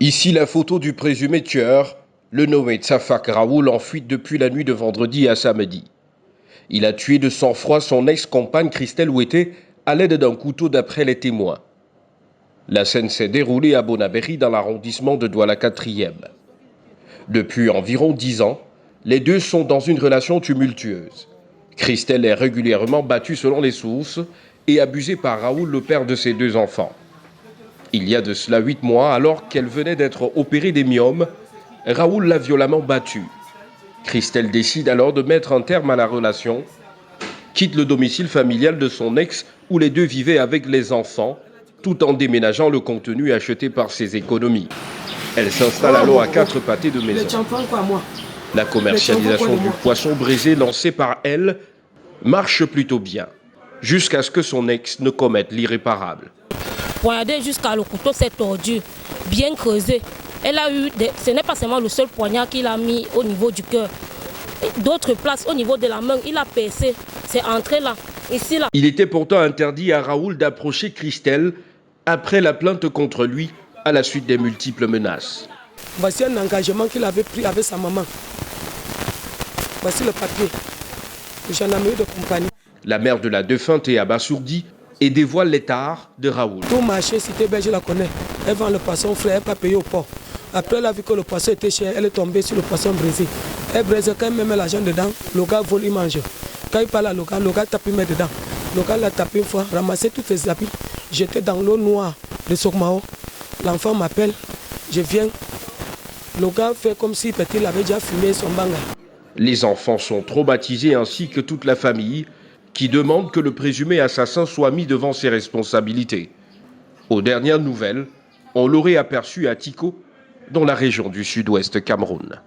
Ici la photo du présumé tueur, le nommé Tsafak Raoul, en fuite depuis la nuit de vendredi à samedi. Il a tué de sang-froid son ex-compagne Christelle Ouetté à l'aide d'un couteau d'après les témoins. La scène s'est déroulée à Bonabéry dans l'arrondissement de Douala 4e. Depuis environ 10 ans, les deux sont dans une relation tumultueuse. Christelle est régulièrement battue selon les sources et abusée par Raoul, le père de ses 2 enfants. Il y a de cela 8 mois, alors qu'elle venait d'être opérée des myomes, Raoul l'a violemment battue. Christelle décide alors de mettre un terme à la relation, quitte le domicile familial de son ex où les deux vivaient avec les enfants, tout en déménageant le contenu acheté par ses économies. Elle s'installe alors à 4 pâtés de maison. La commercialisation du poisson braisé lancée par elle marche plutôt bien, jusqu'à ce que son ex ne commette l'irréparable. Poignardé jusqu'à le couteau s'est tordu, bien creusé. Elle a eu ce n'est pas seulement le seul poignard qu'il a mis au niveau du cœur. D'autres places au niveau de la main, il a percé. C'est entré là, ici là. Il était pourtant interdit à Raoul d'approcher Christelle après la plainte contre lui à la suite des multiples menaces. Voici un engagement qu'il avait pris avec sa maman. Voici le papier. Gendarmerie de compagnie. La mère de la défunte est abasourdie et dévoile les tares de Raoul. Tout marché, Cité Belge, je la connais. Elle vend le poisson frais, elle n'a pas payé au port. Après, elle a vu que le poisson était cher, elle est tombée sur le poisson brisé. Elle brise, quand elle met l'argent dedans, le gars vole, il mange. Quand il parle à le gars tape, il met dedans. Le gars l'a tapé une fois, ramassé tous ses habits, jeté dans l'eau noire de Sokmao. L'enfant m'appelle, je viens. Le gars fait comme si peut-être il avait déjà fumé son banga. Les enfants sont traumatisés ainsi que toute la famille qui demande que le présumé assassin soit mis devant ses responsabilités. Aux dernières nouvelles, on l'aurait aperçu à Tiko, dans la région du sud-ouest Cameroun.